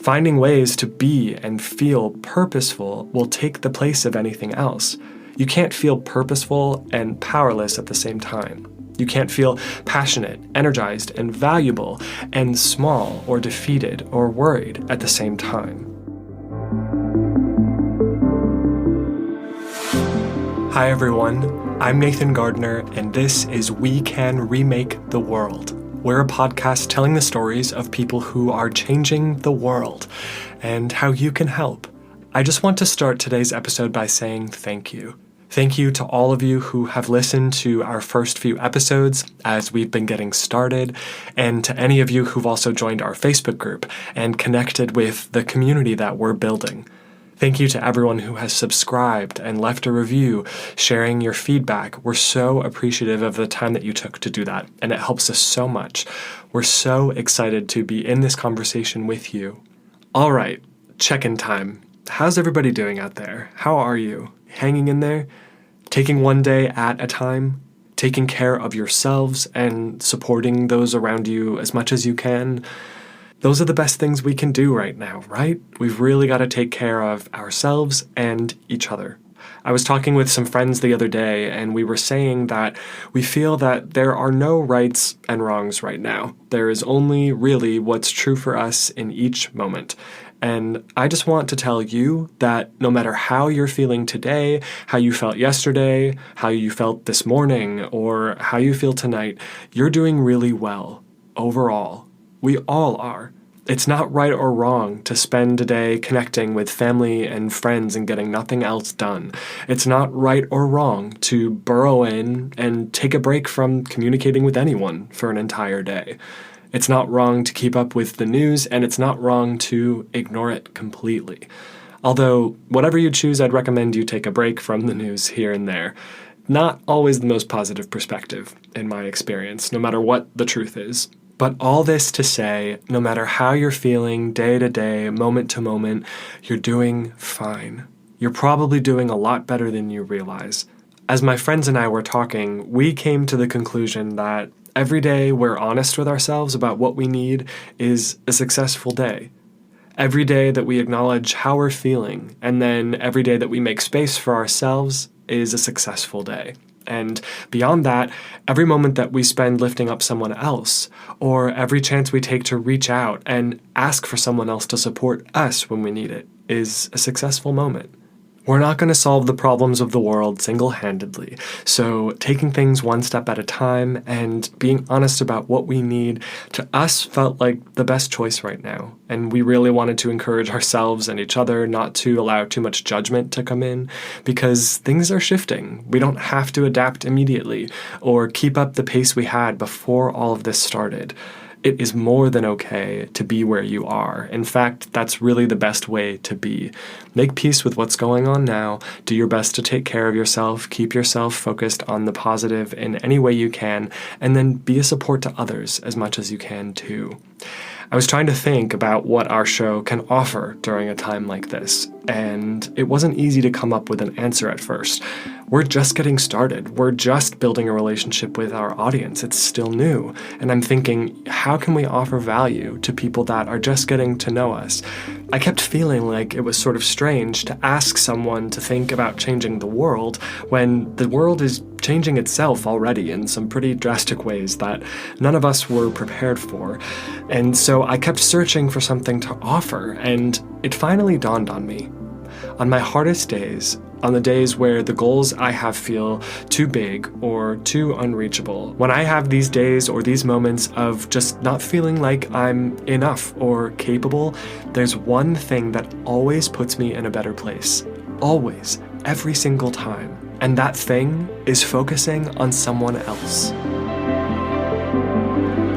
Finding ways to be and feel purposeful will take the place of anything else. You can't feel purposeful and powerless at the same time. You can't feel passionate, energized, and valuable, and small or defeated or worried at the same time. Hi everyone, I'm Nathan Gardner, and this is We Can Remake the World. We're a podcast telling the stories of people who are changing the world and how you can help. I just want to start today's episode by saying thank you. Thank you to all of you who have listened to our first few episodes as we've been getting started, and to any of you who've also joined our Facebook group and connected with the community that we're building. Thank you to everyone who has subscribed and left a review, sharing your feedback. We're so appreciative of the time that you took to do that, and it helps us so much. We're so excited to be in this conversation with you. All right, check-in time. How's everybody doing out there? How are you? Hanging in there? Taking one day at a time? Taking care of yourselves and supporting those around you as much as you can? Those are the best things we can do right now, right? We've really got to take care of ourselves and each other. I was talking with some friends the other day, and we were saying that we feel that there are no rights and wrongs right now. There is only really what's true for us in each moment. And I just want to tell you that no matter how you're feeling today, how you felt yesterday, how you felt this morning, or how you feel tonight, you're doing really well overall. We all are. It's not right or wrong to spend a day connecting with family and friends and getting nothing else done. It's not right or wrong to burrow in and take a break from communicating with anyone for an entire day. It's not wrong to keep up with the news, and it's not wrong to ignore it completely. Although, whatever you choose, I'd recommend you take a break from the news here and there. Not always the most positive perspective, in my experience, no matter what the truth is. But all this to say, no matter how you're feeling day to day, moment to moment, you're doing fine. You're probably doing a lot better than you realize. As my friends and I were talking, we came to the conclusion that every day we're honest with ourselves about what we need is a successful day. Every day that we acknowledge how we're feeling, and then every day that we make space for ourselves is a successful day. And beyond that, every moment that we spend lifting up someone else, or every chance we take to reach out and ask for someone else to support us when we need it, is a successful moment. We're not going to solve the problems of the world single-handedly, so taking things one step at a time and being honest about what we need to us felt like the best choice right now. And we really wanted to encourage ourselves and each other not to allow too much judgment to come in, because things are shifting. We don't have to adapt immediately or keep up the pace we had before all of this started. It is more than okay to be where you are. In fact, that's really the best way to be. Make peace with what's going on now. Do your best to take care of yourself. Keep yourself focused on the positive in any way you can, and then be a support to others as much as you can too. I was trying to think about what our show can offer during a time like this, and it wasn't easy to come up with an answer at first. We're just getting started. We're just building a relationship with our audience. It's still new. And I'm thinking, how can we offer value to people that are just getting to know us? I kept feeling like it was sort of strange to ask someone to think about changing the world when the world is changing itself already in some pretty drastic ways that none of us were prepared for. And so I kept searching for something to offer, and it finally dawned on me. On my hardest days, on the days where the goals I have feel too big or too unreachable, when I have these days or these moments of just not feeling like I'm enough or capable, there's one thing that always puts me in a better place. Always. Every single time. And that thing is focusing on someone else.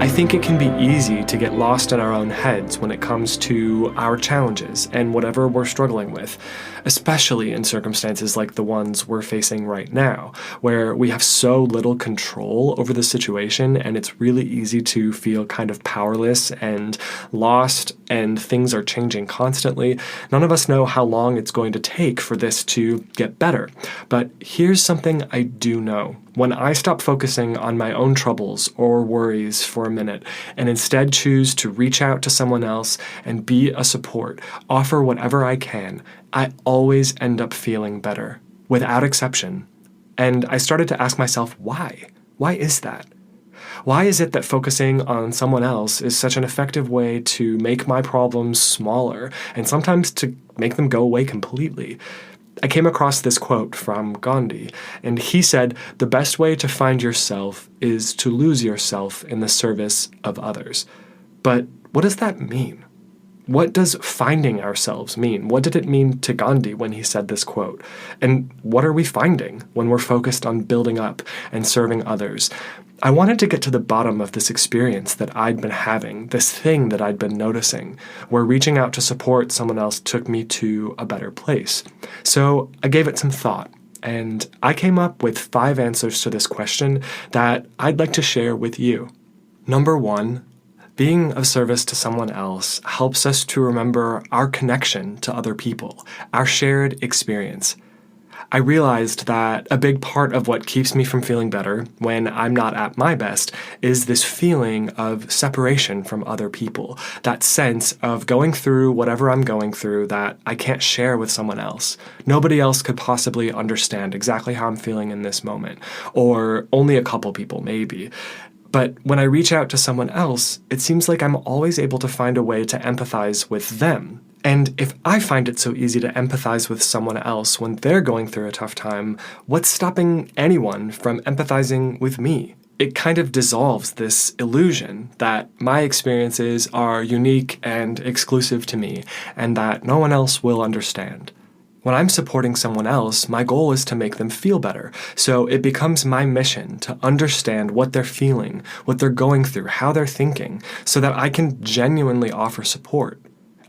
I think it can be easy to get lost in our own heads when it comes to our challenges and whatever we're struggling with, especially in circumstances like the ones we're facing right now, where we have so little control over the situation and it's really easy to feel kind of powerless and lost, and things are changing constantly. None of us know how long it's going to take for this to get better. But here's something I do know. When I stop focusing on my own troubles or worries for a minute and instead choose to reach out to someone else and be a support, offer whatever I can, I always end up feeling better, without exception. And I started to ask myself, why? Why is that? Why is it that focusing on someone else is such an effective way to make my problems smaller and sometimes to make them go away completely? I came across this quote from Gandhi, and he said, "The best way to find yourself is to lose yourself in the service of others." But what does that mean? What does finding ourselves mean? What did it mean to Gandhi when he said this quote? And what are we finding when we're focused on building up and serving others? I wanted to get to the bottom of this experience that I'd been having, this thing that I'd been noticing, where reaching out to support someone else took me to a better place. So I gave it some thought, and I came up with 5 answers to this question that I'd like to share with you. Number 1, being of service to someone else helps us to remember our connection to other people, our shared experience. I realized that a big part of what keeps me from feeling better when I'm not at my best is this feeling of separation from other people, that sense of going through whatever I'm going through that I can't share with someone else. Nobody else could possibly understand exactly how I'm feeling in this moment, or only a couple people maybe. But when I reach out to someone else, it seems like I'm always able to find a way to empathize with them. And if I find it so easy to empathize with someone else when they're going through a tough time, what's stopping anyone from empathizing with me? It kind of dissolves this illusion that my experiences are unique and exclusive to me, and that no one else will understand. When I'm supporting someone else, my goal is to make them feel better. So it becomes my mission to understand what they're feeling, what they're going through, how they're thinking, so that I can genuinely offer support.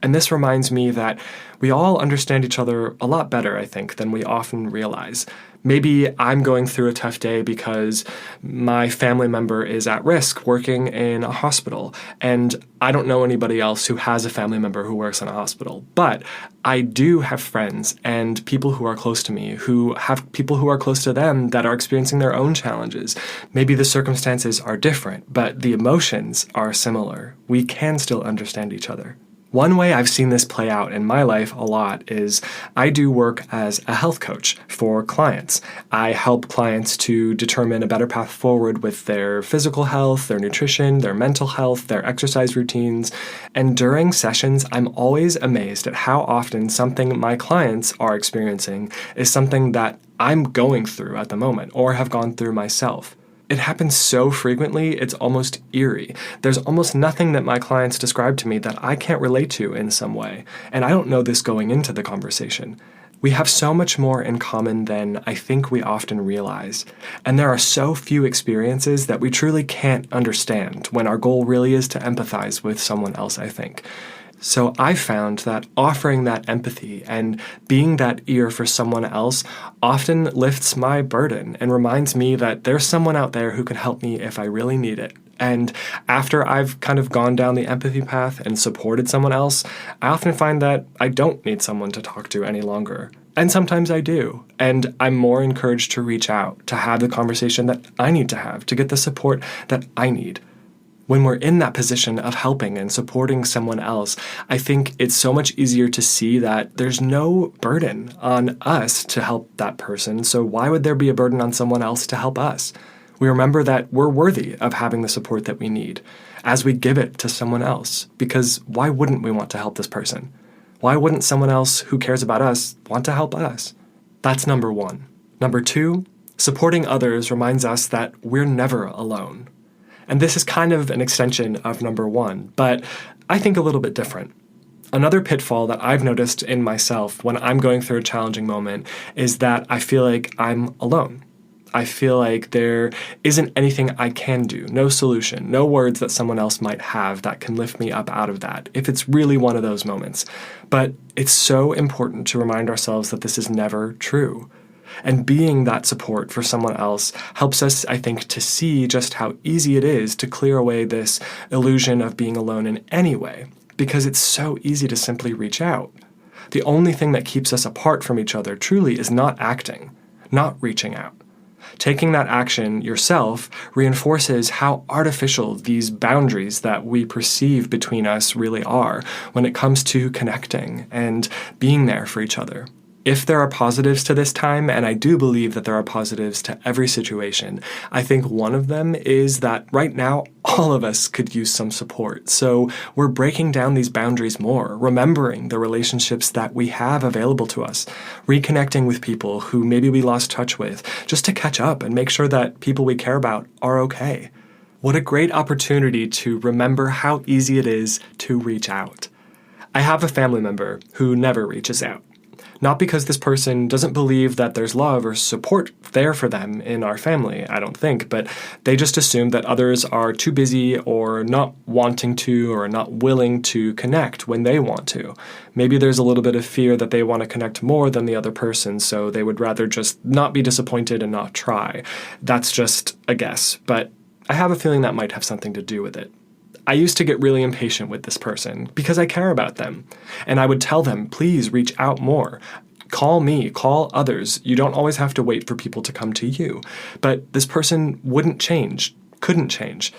And this reminds me that we all understand each other a lot better, I think, than we often realize. Maybe I'm going through a tough day because my family member is at risk working in a hospital, and I don't know anybody else who has a family member who works in a hospital. But I do have friends and people who are close to me who have people who are close to them that are experiencing their own challenges. Maybe the circumstances are different, but the emotions are similar. We can still understand each other. One way I've seen this play out in my life a lot is I do work as a health coach for clients. I help clients to determine a better path forward with their physical health, their nutrition, their mental health, their exercise routines. And during sessions, I'm always amazed at how often something my clients are experiencing is something that I'm going through at the moment or have gone through myself. It happens so frequently, it's almost eerie. There's almost nothing that my clients describe to me that I can't relate to in some way, and I don't know this going into the conversation. We have so much more in common than I think we often realize, and there are so few experiences that we truly can't understand when our goal really is to empathize with someone else, I think. So I found that offering that empathy and being that ear for someone else often lifts my burden and reminds me that there's someone out there who can help me if I really need it. And after I've kind of gone down the empathy path and supported someone else, I often find that I don't need someone to talk to any longer. And sometimes I do. And I'm more encouraged to reach out, to have the conversation that I need to have, to get the support that I need. When we're in that position of helping and supporting someone else, I think it's so much easier to see that there's no burden on us to help that person, so why would there be a burden on someone else to help us? We remember that we're worthy of having the support that we need as we give it to someone else, because why wouldn't we want to help this person? Why wouldn't someone else who cares about us want to help us? That's number 1. Number 2, supporting others reminds us that we're never alone. And this is kind of an extension of number 1, but I think a little bit different. Another pitfall that I've noticed in myself when I'm going through a challenging moment is that I feel like I'm alone. I feel like there isn't anything I can do, no solution, no words that someone else might have that can lift me up out of that, if it's really one of those moments. But it's so important to remind ourselves that this is never true. And being that support for someone else helps us, I think, to see just how easy it is to clear away this illusion of being alone in any way, because it's so easy to simply reach out. The only thing that keeps us apart from each other truly is not acting, not reaching out. Taking that action yourself reinforces how artificial these boundaries that we perceive between us really are when it comes to connecting and being there for each other. If there are positives to this time, and I do believe that there are positives to every situation, I think one of them is that right now, all of us could use some support. So we're breaking down these boundaries more, remembering the relationships that we have available to us, reconnecting with people who maybe we lost touch with, just to catch up and make sure that people we care about are okay. What a great opportunity to remember how easy it is to reach out. I have a family member who never reaches out. Not because this person doesn't believe that there's love or support there for them in our family, I don't think, but they just assume that others are too busy or not wanting to or not willing to connect when they want to. Maybe there's a little bit of fear that they want to connect more than the other person, so they would rather just not be disappointed and not try. That's just a guess, but I have a feeling that might have something to do with it. I used to get really impatient with this person because I care about them. And I would tell them, please reach out more. Call me, call others. You don't always have to wait for people to come to you. But this person wouldn't change, couldn't change.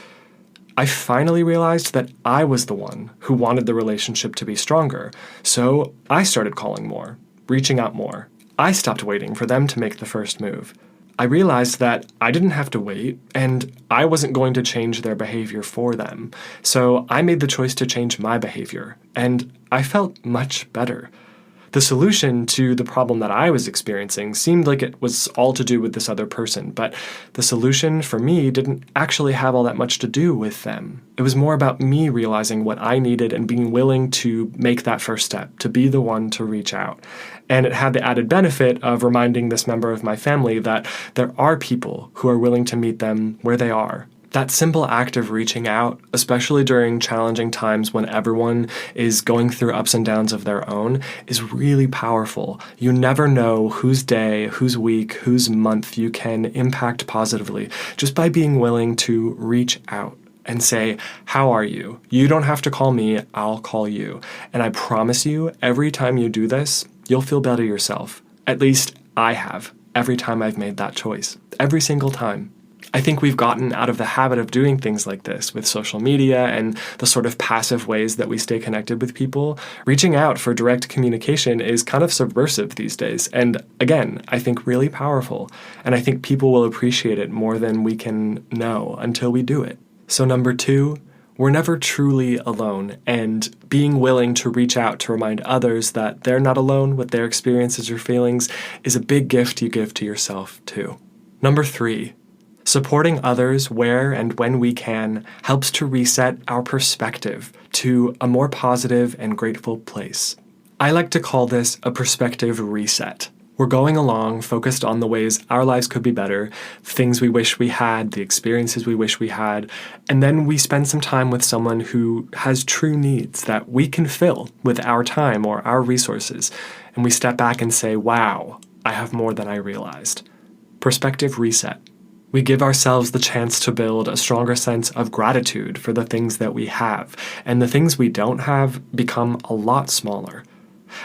I finally realized that I was the one who wanted the relationship to be stronger. So I started calling more, reaching out more. I stopped waiting for them to make the first move. I realized that I didn't have to wait, and I wasn't going to change their behavior for them. So I made the choice to change my behavior, and I felt much better. The solution to the problem that I was experiencing seemed like it was all to do with this other person, but the solution for me didn't actually have all that much to do with them. It was more about me realizing what I needed and being willing to make that first step, to be the one to reach out. And it had the added benefit of reminding this member of my family that there are people who are willing to meet them where they are. That simple act of reaching out, especially during challenging times when everyone is going through ups and downs of their own, is really powerful. You never know whose day, whose week, whose month you can impact positively just by being willing to reach out and say, how are you? You don't have to call me, I'll call you. And I promise you, every time you do this, you'll feel better yourself. At least I have, every time I've made that choice. Every single time. I think we've gotten out of the habit of doing things like this with social media and the sort of passive ways that we stay connected with people. Reaching out for direct communication is kind of subversive these days. And again, I think really powerful. And I think people will appreciate it more than we can know until we do it. So 2, we're never truly alone, and being willing to reach out to remind others that they're not alone with their experiences or feelings is a big gift you give to yourself too. 3, supporting others where and when we can helps to reset our perspective to a more positive and grateful place. I like to call this a perspective reset. We're going along focused on the ways our lives could be better, things we wish we had, the experiences we wish we had, and then we spend some time with someone who has true needs that we can fill with our time or our resources, and we step back and say, wow, I have more than I realized. Perspective reset. We give ourselves the chance to build a stronger sense of gratitude for the things that we have, and the things we don't have become a lot smaller.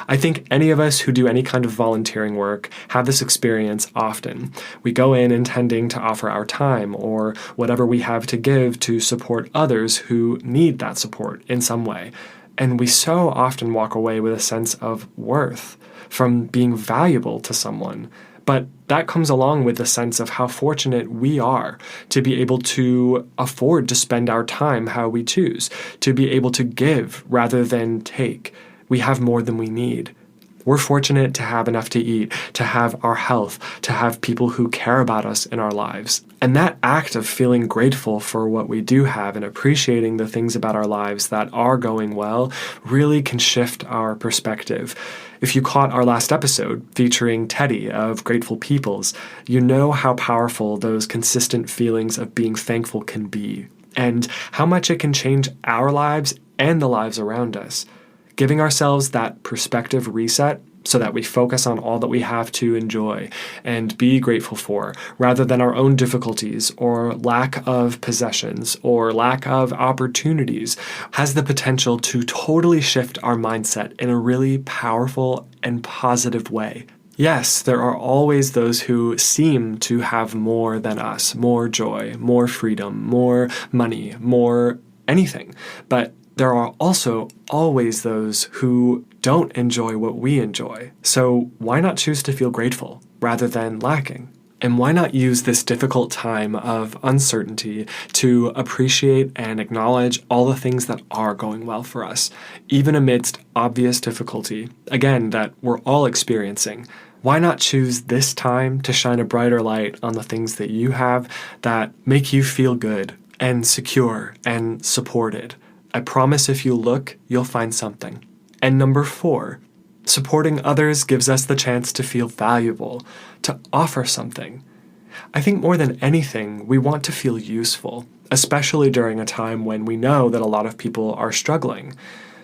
I think any of us who do any kind of volunteering work have this experience often. We go in intending to offer our time or whatever we have to give to support others who need that support in some way. And we so often walk away with a sense of worth from being valuable to someone. But that comes along with a sense of how fortunate we are to be able to afford to spend our time how we choose, to be able to give rather than take. We have more than we need. We're fortunate to have enough to eat, to have our health, to have people who care about us in our lives. And that act of feeling grateful for what we do have and appreciating the things about our lives that are going well really can shift our perspective. If you caught our last episode featuring Teddy of Grateful Peoples, you know how powerful those consistent feelings of being thankful can be, and how much it can change our lives and the lives around us. Giving ourselves that perspective reset so that we focus on all that we have to enjoy and be grateful for, rather than our own difficulties or lack of possessions or lack of opportunities, has the potential to totally shift our mindset in a really powerful and positive way. Yes, there are always those who seem to have more than us, more joy, more freedom, more money, more anything. But there are also always those who don't enjoy what we enjoy. So why not choose to feel grateful rather than lacking? And why not use this difficult time of uncertainty to appreciate and acknowledge all the things that are going well for us, even amidst obvious difficulty, again, that we're all experiencing? Why not choose this time to shine a brighter light on the things that you have that make you feel good and secure and supported? I promise if you look, you'll find something. And number 4, supporting others gives us the chance to feel valuable, to offer something. I think more than anything, we want to feel useful, especially during a time when we know that a lot of people are struggling.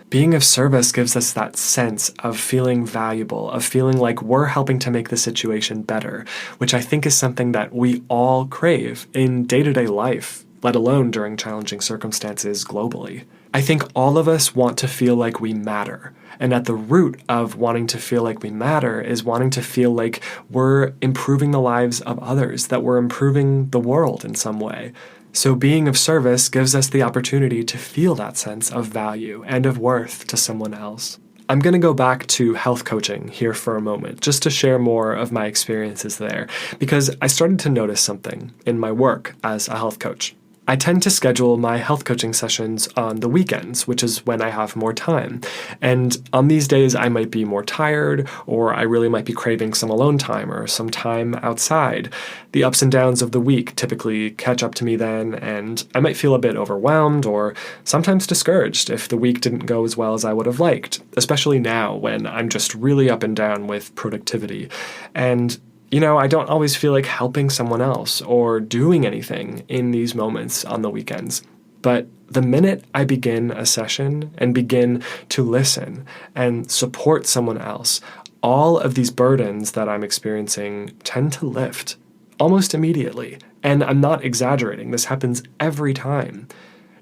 Being of service gives us that sense of feeling valuable, of feeling like we're helping to make the situation better, which I think is something that we all crave in day-to-day life, let alone during challenging circumstances globally. I think all of us want to feel like we matter. And at the root of wanting to feel like we matter is wanting to feel like we're improving the lives of others, that we're improving the world in some way. So being of service gives us the opportunity to feel that sense of value and of worth to someone else. I'm going to go back to health coaching here for a moment, just to share more of my experiences there, because I started to notice something in my work as a health coach. I tend to schedule my health coaching sessions on the weekends, which is when I have more time. And on these days, I might be more tired, or I really might be craving some alone time or some time outside. The ups and downs of the week typically catch up to me then, and I might feel a bit overwhelmed or sometimes discouraged if the week didn't go as well as I would have liked, especially now when I'm just really up and down with productivity. And I don't always feel like helping someone else or doing anything in these moments on the weekends. But the minute I begin a session and begin to listen and support someone else, all of these burdens that I'm experiencing tend to lift almost immediately. And I'm not exaggerating. This happens every time.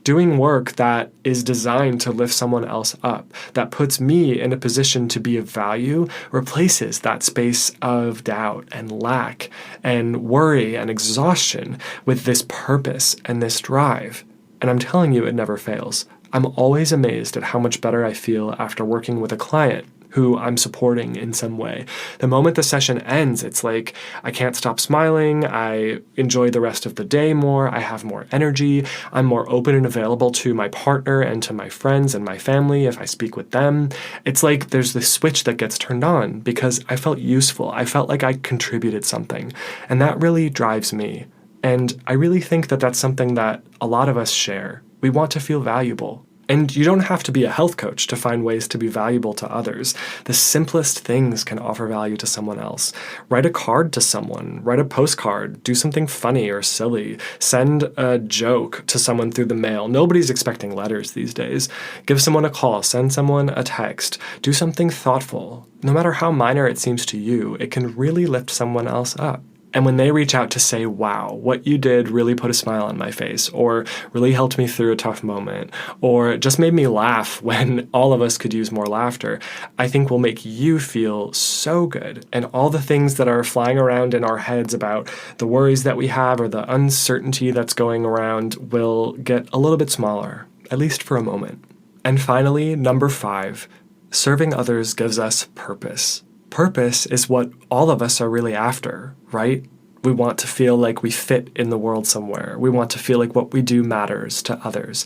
Doing work that is designed to lift someone else up, that puts me in a position to be of value, replaces that space of doubt and lack and worry and exhaustion with this purpose and this drive. And I'm telling you, it never fails. I'm always amazed at how much better I feel after working with a client who I'm supporting in some way. The moment the session ends, it's like I can't stop smiling, I enjoy the rest of the day more, I have more energy, I'm more open and available to my partner and to my friends and my family if I speak with them. It's like there's this switch that gets turned on because I felt useful, I felt like I contributed something, and that really drives me. And I really think that that's something that a lot of us share. We want to feel valuable. And you don't have to be a health coach to find ways to be valuable to others. The simplest things can offer value to someone else. Write a card to someone, write a postcard, do something funny or silly, send a joke to someone through the mail. Nobody's expecting letters these days. Give someone a call, send someone a text, do something thoughtful. No matter how minor it seems to you, it can really lift someone else up. And when they reach out to say, wow, what you did really put a smile on my face, or really helped me through a tough moment, or just made me laugh when all of us could use more laughter, I think will make you feel so good. And all the things that are flying around in our heads about the worries that we have or the uncertainty that's going around will get a little bit smaller, at least for a moment. And finally, number 5, serving others gives us purpose. Purpose is what all of us are really after, right? We want to feel like we fit in the world somewhere. We want to feel like what we do matters to others.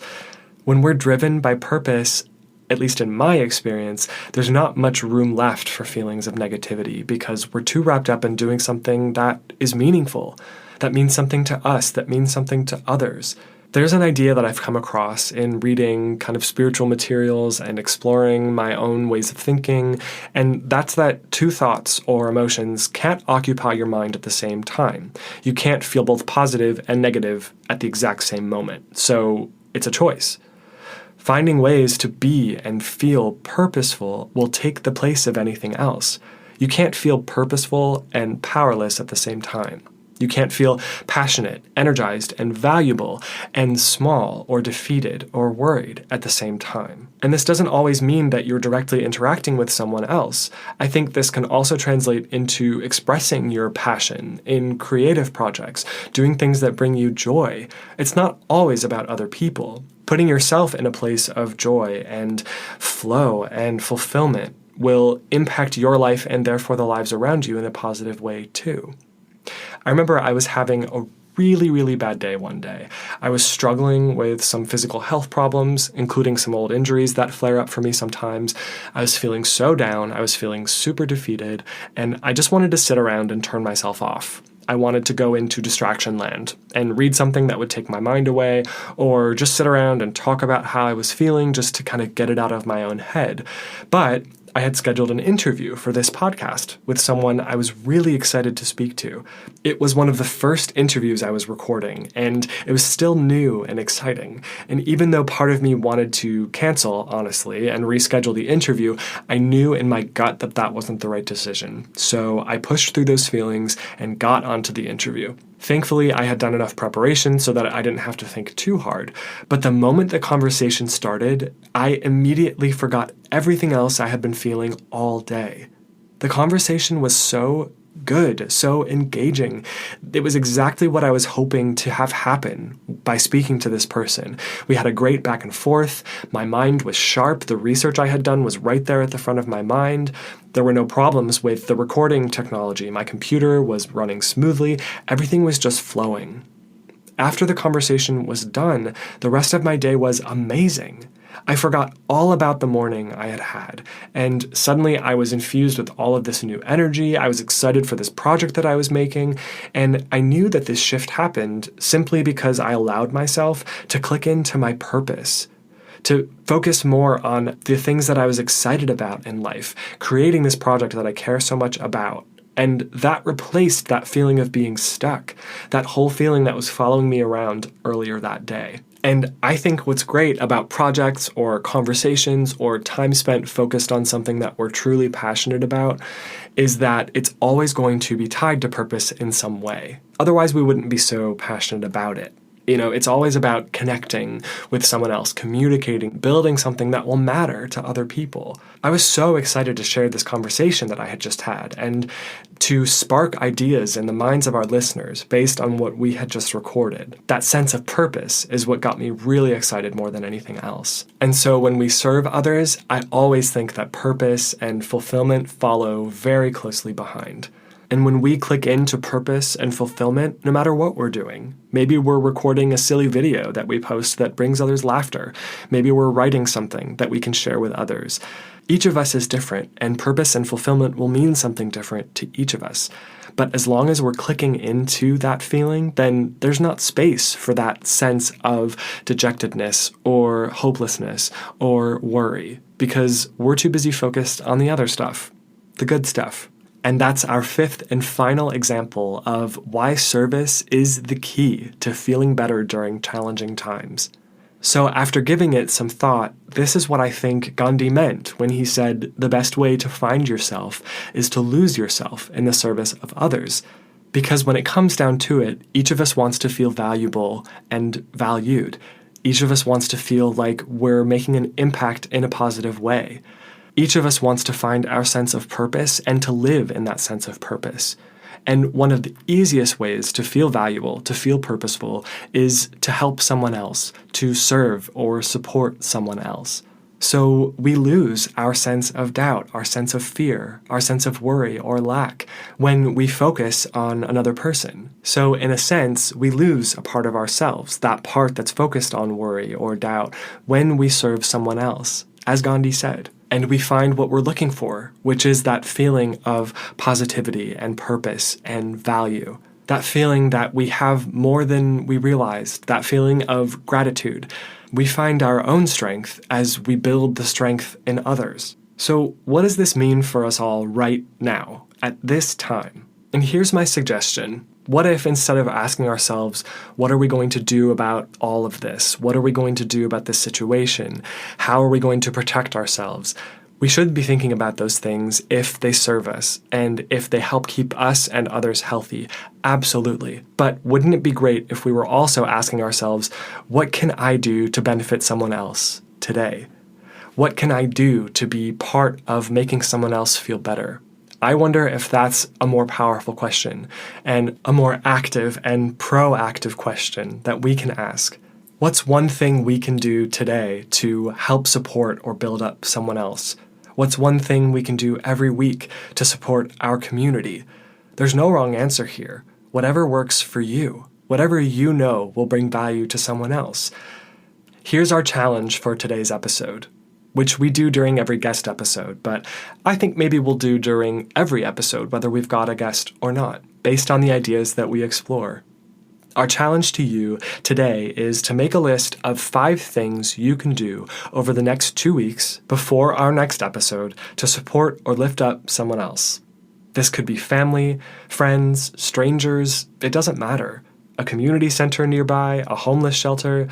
When we're driven by purpose, at least in my experience, there's not much room left for feelings of negativity because we're too wrapped up in doing something that is meaningful, that means something to us, that means something to others. There's an idea that I've come across in reading kind of spiritual materials and exploring my own ways of thinking, and that's that 2 thoughts or emotions can't occupy your mind at the same time. You can't feel both positive and negative at the exact same moment, so it's a choice. Finding ways to be and feel purposeful will take the place of anything else. You can't feel purposeful and powerless at the same time. You can't feel passionate, energized, and valuable, and small or defeated or worried at the same time. And this doesn't always mean that you're directly interacting with someone else. I think this can also translate into expressing your passion in creative projects, doing things that bring you joy. It's not always about other people. Putting yourself in a place of joy and flow and fulfillment will impact your life and therefore the lives around you in a positive way too. I remember I was having a really, really bad day one day. I was struggling with some physical health problems, including some old injuries that flare up for me sometimes. I was feeling so down, I was feeling super defeated, and I just wanted to sit around and turn myself off. I wanted to go into distraction land and read something that would take my mind away, or just sit around and talk about how I was feeling just to kind of get it out of my own head. But I had scheduled an interview for this podcast with someone I was really excited to speak to. It was one of the first interviews I was recording, and it was still new and exciting. And even though part of me wanted to cancel, honestly, and reschedule the interview, I knew in my gut that that wasn't the right decision. So I pushed through those feelings and got onto the interview. Thankfully, I had done enough preparation so that I didn't have to think too hard. But the moment the conversation started, I immediately forgot everything else I had been feeling all day. The conversation was so good, so engaging. It was exactly what I was hoping to have happen by speaking to this person. We had a great back and forth. My mind was sharp. The research I had done was right there at the front of my mind. There were no problems with the recording technology. My computer was running smoothly. Everything was just flowing. After the conversation was done, the rest of my day was amazing. I forgot all about the morning I had had, and suddenly I was infused with all of this new energy. I was excited for this project that I was making, and I knew that this shift happened simply because I allowed myself to click into my purpose, to focus more on the things that I was excited about in life, creating this project that I care so much about. And that replaced that feeling of being stuck, that whole feeling that was following me around earlier that day. And I think what's great about projects or conversations or time spent focused on something that we're truly passionate about is that it's always going to be tied to purpose in some way. Otherwise, we wouldn't be so passionate about it. You know, it's always about connecting with someone else, communicating, building something that will matter to other people. I was so excited to share this conversation that I had just had and to spark ideas in the minds of our listeners based on what we had just recorded. That sense of purpose is what got me really excited more than anything else. And so when we serve others, I always think that purpose and fulfillment follow very closely behind. And when we click into purpose and fulfillment, no matter what we're doing, maybe we're recording a silly video that we post that brings others laughter. Maybe we're writing something that we can share with others. Each of us is different, and purpose and fulfillment will mean something different to each of us. But as long as we're clicking into that feeling, then there's not space for that sense of dejectedness or hopelessness or worry, because we're too busy focused on the other stuff, the good stuff. And that's our fifth and final example of why service is the key to feeling better during challenging times. So after giving it some thought, this is what I think Gandhi meant when he said the best way to find yourself is to lose yourself in the service of others. Because when it comes down to it, each of us wants to feel valuable and valued. Each of us wants to feel like we're making an impact in a positive way. Each of us wants to find our sense of purpose and to live in that sense of purpose. And one of the easiest ways to feel valuable, to feel purposeful, is to help someone else, to serve or support someone else. So we lose our sense of doubt, our sense of fear, our sense of worry or lack when we focus on another person. So in a sense, we lose a part of ourselves, that part that's focused on worry or doubt, when we serve someone else, as Gandhi said. And we find what we're looking for, which is that feeling of positivity and purpose and value. That feeling that we have more than we realized, that feeling of gratitude. We find our own strength as we build the strength in others. So what does this mean for us all right now, at this time? And here's my suggestion. What if instead of asking ourselves, what are we going to do about all of this? What are we going to do about this situation? How are we going to protect ourselves? We should be thinking about those things if they serve us and if they help keep us and others healthy. Absolutely. But wouldn't it be great if we were also asking ourselves, what can I do to benefit someone else today? What can I do to be part of making someone else feel better? I wonder if that's a more powerful question and a more active and proactive question that we can ask. What's one thing we can do today to help support or build up someone else? What's one thing we can do every week to support our community? There's no wrong answer here. Whatever works for you, whatever you know will bring value to someone else. Here's our challenge for today's episode, which we do during every guest episode, but I think maybe we'll do during every episode, whether we've got a guest or not, based on the ideas that we explore. Our challenge to you today is to make a list of 5 things you can do over the next 2 weeks before our next episode to support or lift up someone else. This could be family, friends, strangers, it doesn't matter. A community center nearby, a homeless shelter,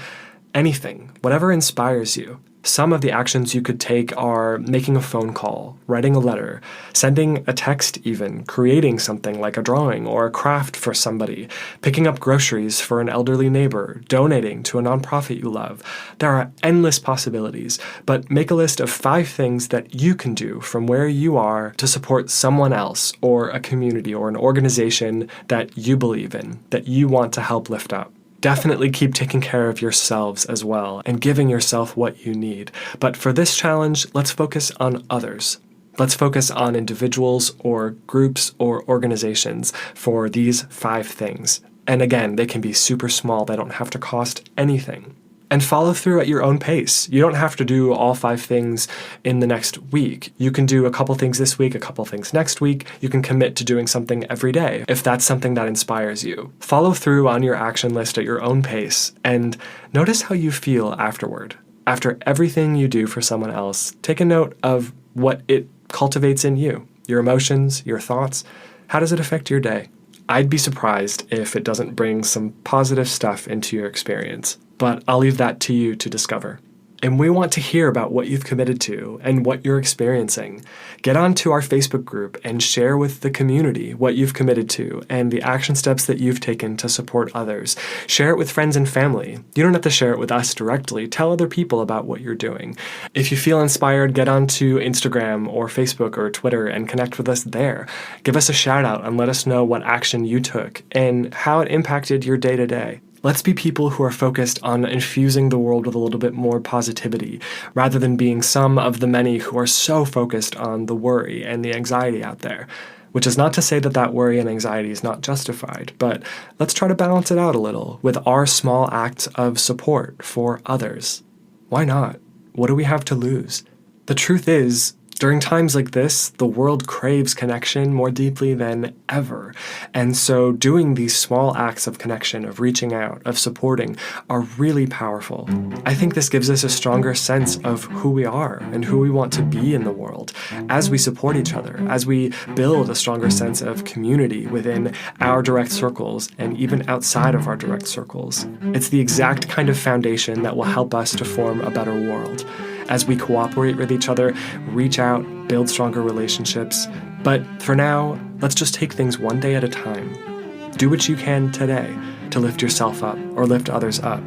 anything, whatever inspires you. Some of the actions you could take are making a phone call, writing a letter, sending a text even, creating something like a drawing or a craft for somebody, picking up groceries for an elderly neighbor, donating to a nonprofit you love. There are endless possibilities, but make a list of 5 things that you can do from where you are to support someone else or a community or an organization that you believe in, that you want to help lift up. Definitely keep taking care of yourselves as well and giving yourself what you need. But for this challenge, let's focus on others. Let's focus on individuals or groups or organizations for these 5 things. And again, they can be super small. They don't have to cost anything. And follow through at your own pace. You don't have to do all 5 things in the next week. You can do a couple things this week, a couple things next week. You can commit to doing something every day if that's something that inspires you. Follow through on your action list at your own pace and notice how you feel afterward. After everything you do for someone else, take a note of what it cultivates in you, your emotions, your thoughts. How does it affect your day? I'd be surprised if it doesn't bring some positive stuff into your experience. But I'll leave that to you to discover. And we want to hear about what you've committed to and what you're experiencing. Get onto our Facebook group and share with the community what you've committed to and the action steps that you've taken to support others. Share it with friends and family. You don't have to share it with us directly. Tell other people about what you're doing. If you feel inspired, get onto Instagram or Facebook or Twitter and connect with us there. Give us a shout out and let us know what action you took and how it impacted your day-to-day. Let's be people who are focused on infusing the world with a little bit more positivity, rather than being some of the many who are so focused on the worry and the anxiety out there. Which is not to say that that worry and anxiety is not justified, but let's try to balance it out a little with our small acts of support for others. Why not? What do we have to lose? The truth is, during times like this, the world craves connection more deeply than ever. And so doing these small acts of connection, of reaching out, of supporting, are really powerful. I think this gives us a stronger sense of who we are and who we want to be in the world as we support each other, as we build a stronger sense of community within our direct circles and even outside of our direct circles. It's the exact kind of foundation that will help us to form a better world. As we cooperate with each other, reach out, build stronger relationships. But for now, let's just take things one day at a time. Do what you can today to lift yourself up or lift others up.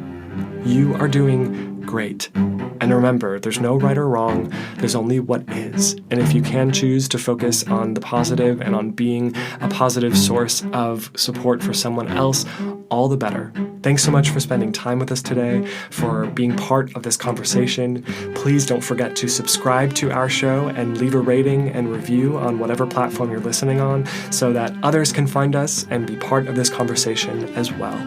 You are doing great. And remember, there's no right or wrong, there's only what is. And if you can choose to focus on the positive and on being a positive source of support for someone else, all the better. Thanks so much for spending time with us today, for being part of this conversation. Please don't forget to subscribe to our show and leave a rating and review on whatever platform you're listening on so that others can find us and be part of this conversation as well.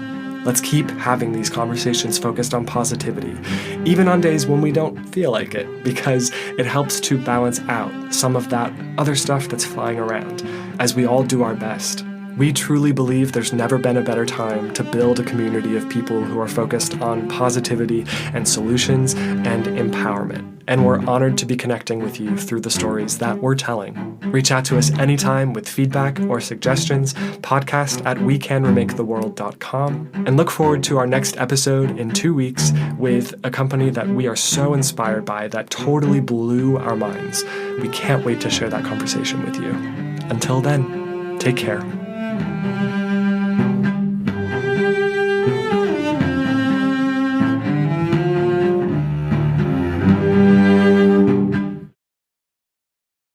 Let's keep having these conversations focused on positivity, even on days when we don't feel like it, because it helps to balance out some of that other stuff that's flying around as we all do our best. We truly believe there's never been a better time to build a community of people who are focused on positivity and solutions and empowerment. And we're honored to be connecting with you through the stories that we're telling. Reach out to us anytime with feedback or suggestions, podcast@wecanremaketheworld.com, and look forward to our next episode in 2 weeks with a company that we are so inspired by that totally blew our minds. We can't wait to share that conversation with you. Until then, take care.